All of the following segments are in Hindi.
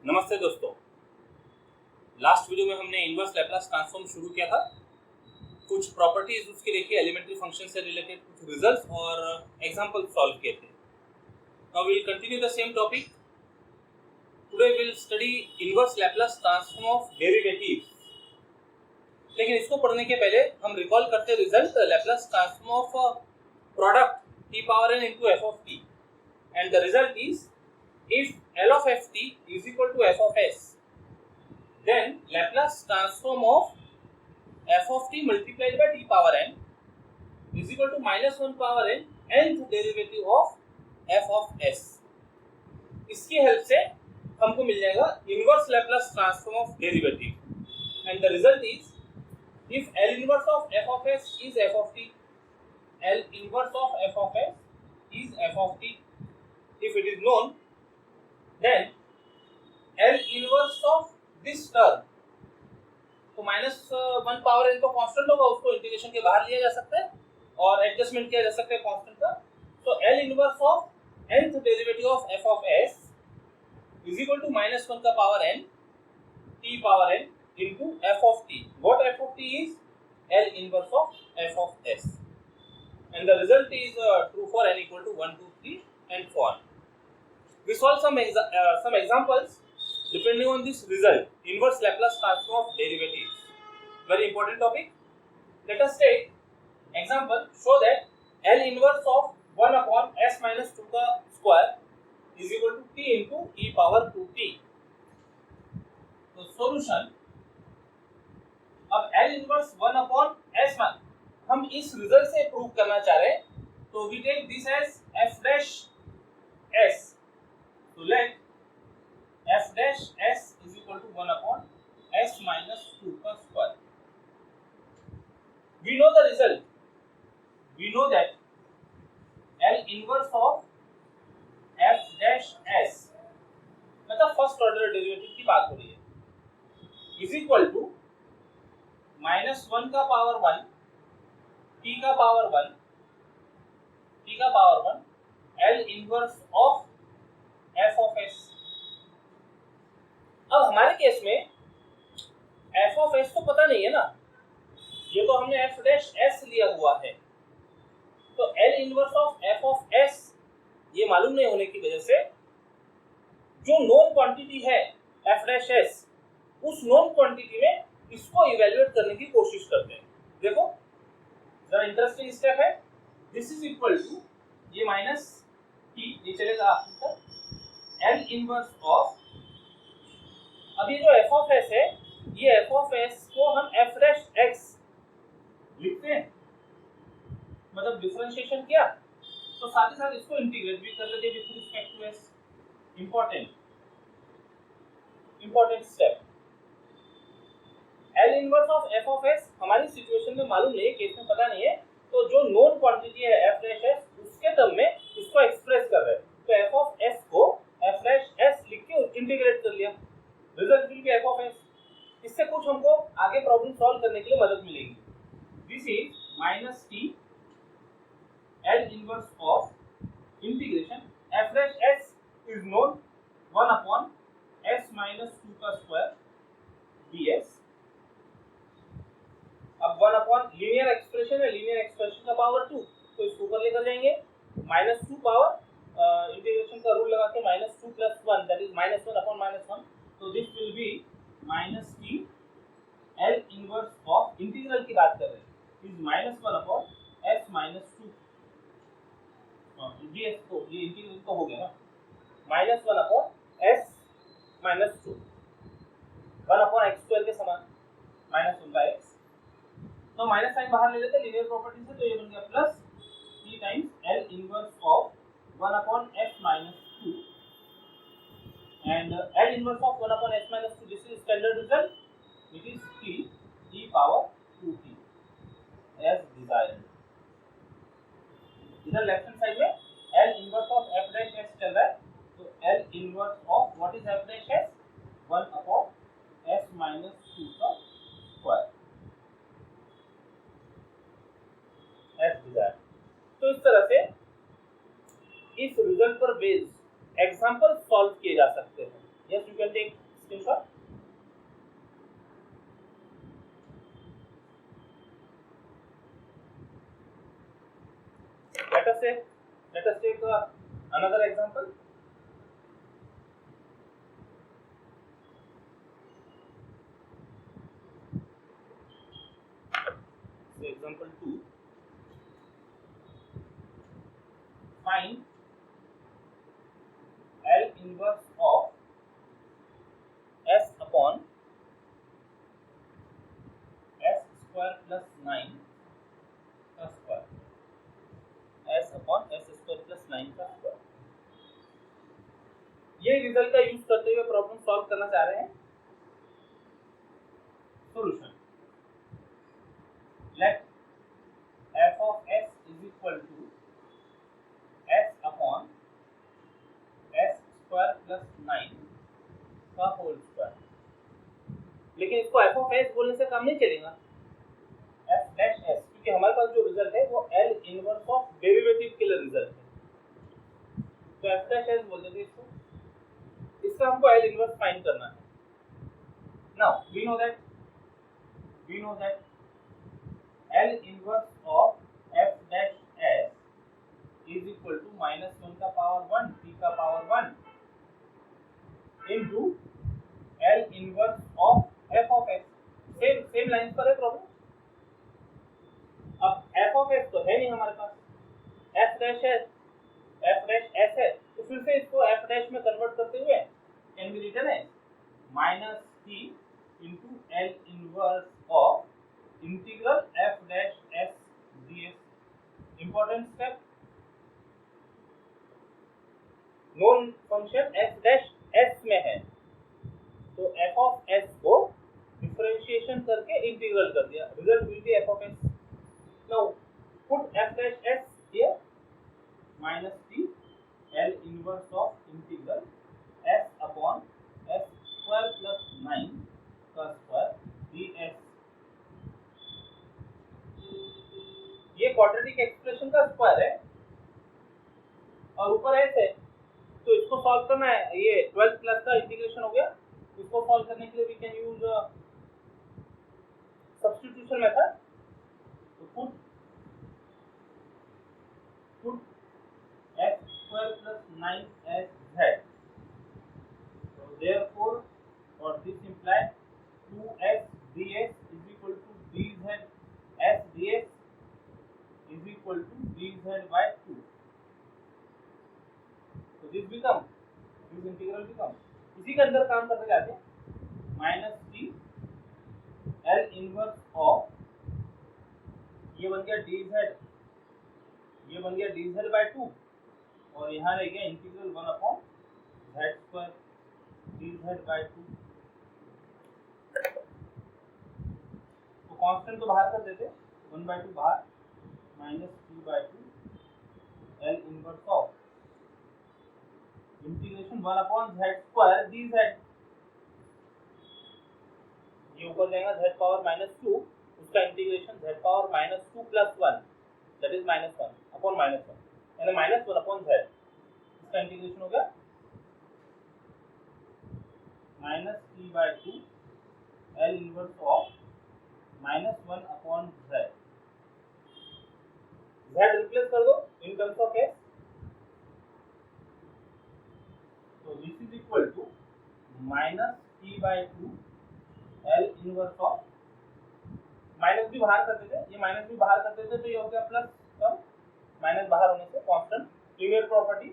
नमस्ते दोस्तों। लास्ट वीडियो में हमने इनवर्स लैप्लास ट्रांसफॉर्म शुरू किया था। कुछ प्रॉपर्टीज उसके देखिए, एलिमेंट्री फंक्शन से रिलेटेड कुछ रिजल्ट्स और एग्जांपल सॉल्व किए थे। Now we will continue the same topic. Today we will study inverse Laplace transform of derivatives. लेकिन इसको पढ़ने के पहले हम रिकॉल करते result Laplace transform of product t power n into f of t, and the result is if L of ft is equal to f of s, then Laplace transform of f of t multiplied by t power n is equal to minus 1 power n nth derivative of f of s। इसकी हेल्प से हमको मिल जाएगा inverse Laplace transform of derivative, and the result is if L inverse of f of s is f of t, L inverse of f of s is f of t, if it is known, then L inverse of this term, तो माइनस 1 पावर n तो कांस्टेंट होगा, उसको इंटीग्रेशन के बाहर लिया जा सकता है और एडजस्टमेंट किया जा सकता है कांस्टेंट का। तो L inverse of nth derivative of f of s is equal to minus 1 का power n t power n into f of t। What f of t is L inverse of f of s, and the result is true for n equal to 1, 2, 3 and so on. We solve some examples depending on this result, inverse Laplace transform of derivatives. Very important topic. Let us take example. Show that L inverse of 1 upon s minus 2 का square is equal to t into e power 2t. तो solution, अब L inverse 1 upon s, हम इस रिजल्ट से प्रूव करना चाह रहे हैं, तो we take this as f dash s. So let f dash s is equal to 1 upon s minus 2 का square. We know the result. We know that L inverse of f dash s, मतलब फर्स्ट ऑर्डर डेरिवेटिव की बात हो रही है, इज इक्वल टू माइनस 1 का पावर 1 t का power 1 L inverse of f of s। अब हमारे केस में f of s तो पता नहीं है ना, ये तो हमने f dash s लिया हुआ है, तो L inverse of f of s ये मालूम नहीं होने की वजह से जो नोन क्वांटिटी है f dash s, उस नोन क्वांटिटी में इसको इवैल्यूएट करने की कोशिश करते हैं। देखो जरा इंटरेस्टिंग स्टेप है, दिस इज इक्वल टू ये माइनस t, ये चलेगा आपका L इनवर्स ऑफ, अब ये जो f of s है, ये f of s को हम f dash x लिखते हैं, मतलब डिफरेंशिएशन किया, तो साथ ही साथ इसको इंटीग्रेट भी कर लेते हैं with respect to s। Important step. L inverse of f of s हमारी सिचुएशन में मालूम नहीं है, केस में पता नहीं है, तो जो नोन क्वांटिटी है f dash s, उसके टर्म में इसको एक्सप्रेस कर रहे हैं, तो f of s को f dash s लिख के इंटीग्रेट कर लिया, result will be f of s। इससे कुछ हमको आगे प्रॉब्लम सॉल्व करने के लिए मदद मिलेगी। This is minus t L inverse of integration f dash s is known 1 upon s minus 2 का स्क्वायर ds। अब 1 अपॉन लीनियर एक्सप्रेशन है, लीनियर एक्सप्रेशन का पावर 2, तो इसको ऊपर लेकर जाएंगे, माइनस 2 पावर इंटीग्रेशन का रूल लगा के minus 2 plus 1 that is minus 1 upon minus 1, तो this will be minus t L inverse of integral की बात कर रहे हैं is minus 1 upon s minus 2 ds, को ये इंटीग्रल तो हो गया ना, minus 1 upon s minus 2, 1 upon x square के समान माइनस 1 बाय x, तो माइनस साइन बाहर ले लेते हैं लीनियर प्रॉपर्टी से, तो ये बन गया plus t times L inverse of 1 upon s minus 2, and L inverse of 1 upon s minus 2, this is standard result, it is t e power 2t as desired. इधर लेफ्ट हैंड साइड में L inverse of f dash s चल रहा है, तो L इनवर्स ऑफ what is f dash s, 1 upon s minus 2 का स्क्वायर एज डिजायर्ड। तो इस तरह से इस रिजल्ट पर बेस्ड एग्जांपल सॉल्व किए जा सकते हैं। Yes, you can take example 2. Find L inverse of S upon S square plus 9 का square, S upon S square plus 9 का स्क्वायर। ये रिजल्ट का यूज करते हुए प्रॉब्लम सॉल्व करना चाह रहे हैं। Solution, let f of s is equal to s upon s square plus 9 का होल स्क्वायर। लेकिन इसको f of s बोलने से काम नहीं चलेगा, f dash s, क्योंकि हमारे पास जो रिजल्ट है वो L इनवर्स ऑफ डेरिवेटिव के लिए रिजल्ट है, तो f dash s बोल देते हैं इसको। इसका हमको L इनवर्स फाइंड करना है। Now we know that L inverse of f dash s is equal to minus 1 का पावर 1 t का power 1 into L inverse of f of s। Same line पर है प्रॉब्लम। अब f of s तो है नहीं हमारे पास, f dash s है, तो फिर से इसको f dash में कन्वर्ट करते हुए can be written as minus t into L inverse of integral f dash s ds। Important step, known function f dash s में है, तो f of s को डिफरेंशिएशन करके इंटीग्रल कर दिया, result will be f of s। Now put f dash s here, minus t L inverse of integral s upon s square plus 9 का स्क्वायर ds। ये क्वाड्रेटिक एक्सप्रेशन का स्क्वायर है और ऊपर s है, तो इसको सॉल्व करना है। ये 12th क्लास का इंटीग्रेशन हो गया। इसको सॉल्व करने के लिए we can use substitution method. तो put s square plus 9s z, so therefore for this implies 2s ds is equal to dz s ds is equal to dz by 2। तो this इंटीग्रल बिकम, इसी के अंदर काम करते जाते हैं, minus T L inverse of, ये बन गया dz, ये बन गया dz by 2, और यहाँ रह गया integral 1 upon z square dz by 2। तो कांस्टेंट तो बाहर कर देते, 1 by 2 बाहर, minus 2 by 2 L inverse of integration 1 upon z square dz। ये ऊपर जाएगा z पावर माइनस 2, उसका integration z power minus 2 plus 1 that is minus 1 upon minus 1, यानी माइनस 1 अपॉन z, इसका इंटीग्रेशन हो गया minus t by 2 L inverse of minus 1 upon z। z replace कर दो इन टर्म्स ऑफ s, तो this is equal to minus t by 2 L inverse of, minus भी बाहर कर देते, ये माइनस भी बाहर कर देते तो ये हो गया प्लस कम, माइनस बाहर होने से constant, linear property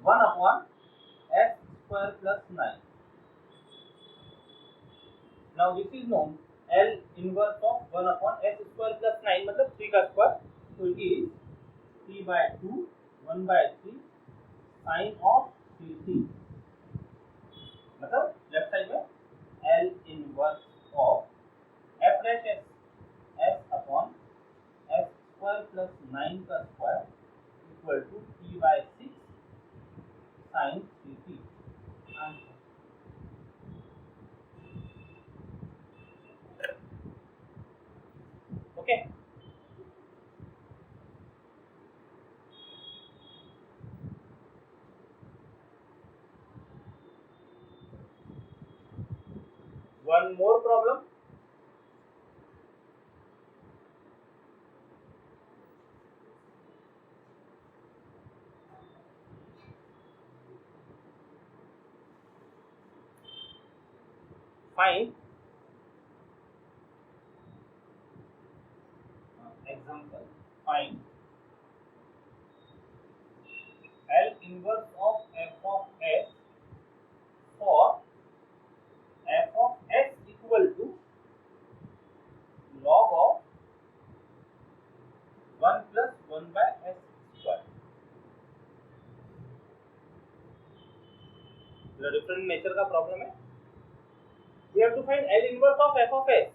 1 upon s square plus 9। Now this is known L inverse of 1 upon s square plus 9 मतलब 3 का स्क्वायर, तो it is t by 2 1 by 3 sine of 3t, मतलब लेफ्ट साइड में L inverse of f dash s s upon s square plus 9 का square equal to t by 6 sine 3t। Okay, one more problem. Find find L inverse of f of s for f of s equal to log of 1 plus 1 by s square. The different nature का problem है. We have to find L inverse of f of s,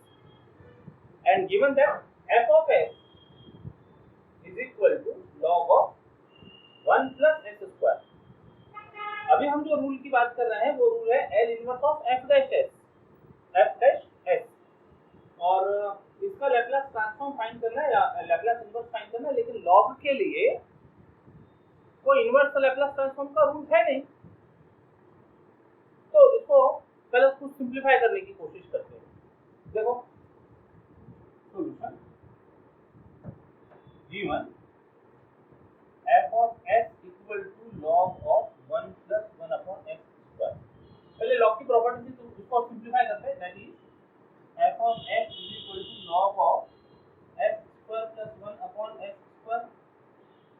and given that f of s is equal to log of 1 plus s square. अभी हम जो रूल की बात कर रहे हैं वो रूल है L inverse of f dash s, और इसका लैप्लास ट्रांसफॉर्म फाइंड करना है या लैप्लास इनवर्स फाइंड करना है, लेकिन लॉग के लिए कोई इनवर्स लैप्लास ट्रांसफॉर्म का रूल है नहीं, तो इसको पहले कुछ सिंप्लीफाई करने की कोशिश करते हैं. देखो solution g1 f of s equal to log of 1 plus 1 upon x square. पहले लॉग की प्रॉपर्टी से तो इसको सिंप्लीफाई करते हैं. That is f of s is equal to log of s square plus 1 upon s square,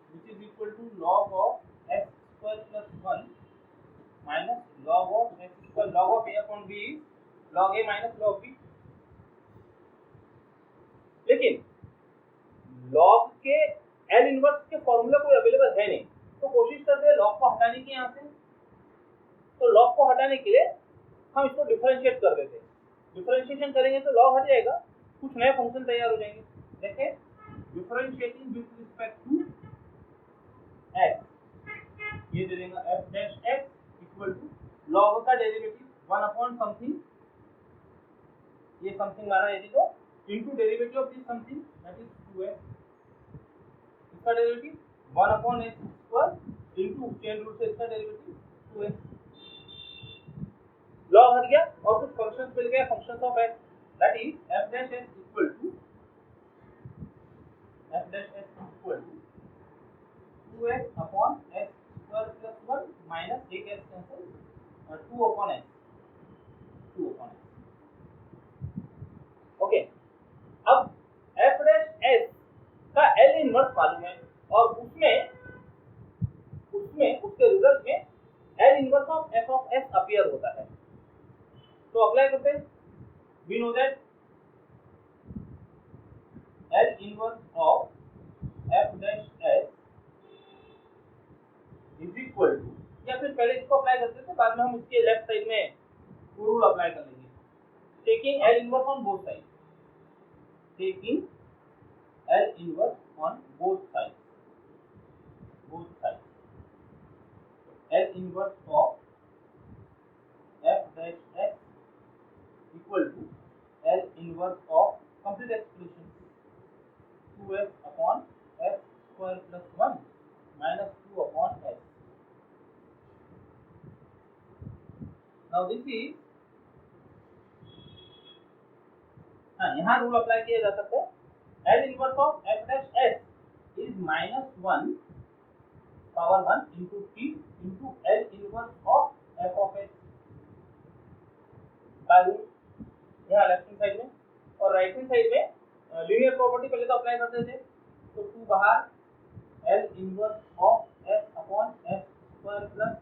which is equal to log of s square plus 1 minus log of s square. Log of a upon b is log a minus log b. लेकिन log के L इनवर्स के फॉर्मूला कोई अवेलेबल है नहीं, तो कोशिश करते हैं log को हटाने की. यहाँ से तो log को हटाने के लिए हम इसको डिफरेंशिएट कर देते हैं. डिफरेंशिएशन करेंगे तो log हट जाएगा, कुछ नए फंक्शन तैयार हो जाएंगे. देखें, differentiating with respect to x, ये दे देगा f dash x equal to log का डेरिवेटिव 1 अपॉन समथिंग, ये समथिंग माना यदि तो into derivative of this something that is 2x, इसका derivative 1 upon x square into chain rule से इसका डेरिवेटिव 2x. लॉग हट गया और कुछ फंक्शंस मिल गए, functions of x, that is f dash s equal to 2x upon s square plus 1 minus एक s cancel 2 upon s. Okay, अब f डैश s का L इनवर्स मालूम है और उसमें उसके रिजल्ट में L inverse of f of s appear होता है. तो अप्लाई करते हैं. We know that L inverse of f dash s is equal to, या फिर पहले इसको अप्लाई करते थे, बाद में हम इसके लेफ्ट साइड में वो रूल अप्लाई कर लेंगे. Taking L inverse on both side, taking L inverse on both side, L inverse of f dash s equal to L inverse of complete expression 2x upon s square plus 1 minus 2 upon s. Now this is, यहाँ रूल अप्लाई किया जा सकता है. L inverse of f dash s is minus 1 power 1 into t into L inverse of f of s by rule यहाँ लेफ्ट हैंड साइड में, और राइट हैंड साइड में लीनियर प्रॉपर्टी पहले तो अप्लाई करते थे. तो 2 बाहर L inverse of s upon s square plus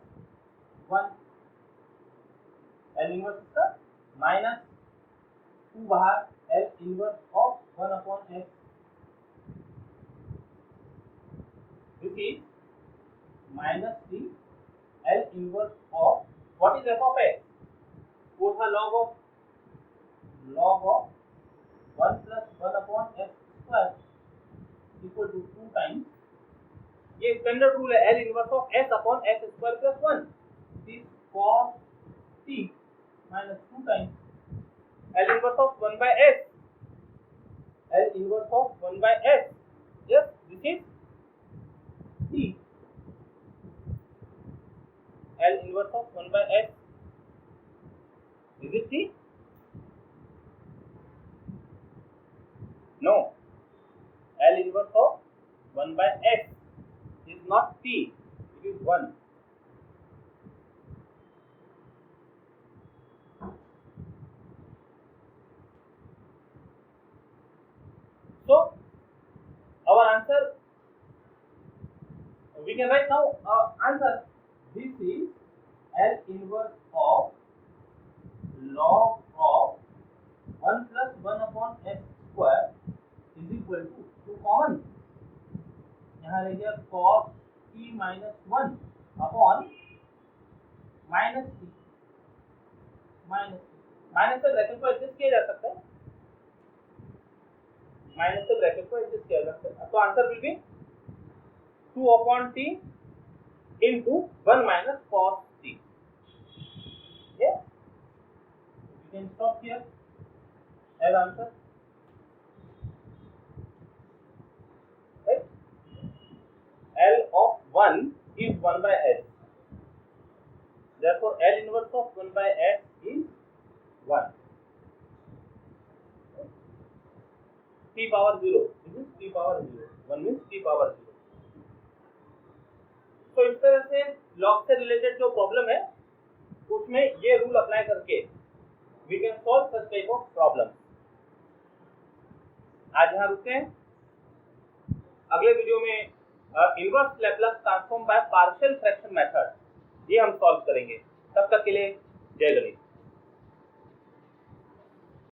1, L inverse इसका माइनस 2 बाहर L inverse of 1 upon s. This is minus 3 L inverse ऑफ what is f of s, वो था log of 1 plus 1 upon s square equal to 2 times, ये स्टैंडर्ड रूल है L inverse of s upon s square plus 1, this cos t minus 2 times L inverse of 1 by s, L inverse of 1 by s, yes, this is t, L inverse of 1 by s, is it t? No, L inverse of 1 by s is not t, it is 1. So our answer We can write now answer. This is L inverse of log of 1 plus 1 upon s square is equal to common यहाँ रह गया cos t minus 1 upon minus t minus से ब्रैकेट को एडजस्ट किया जा सकता है, माइनस से ब्रैकेट को एडजस्ट किया जा सकता है। तो answer will be 2 upon t into 1 minus cos t. Yes, you can stop here as answer. Right? L of 1 is 1 by s. Therefore, L inverse of 1 by s is 1. T power 0. This is t power 0. 1 means t power 0. तो इस तरह से लॉग से रिलेटेड जो प्रॉब्लम है उसमें ये रूल अप्लाई करके we can solve such type of problem. आज यहाँ रुकते हैं, अगले वीडियो में inverse Laplace transform by partial fraction method ये हम सॉल्व करेंगे। तब तक के लिए जय गणेश।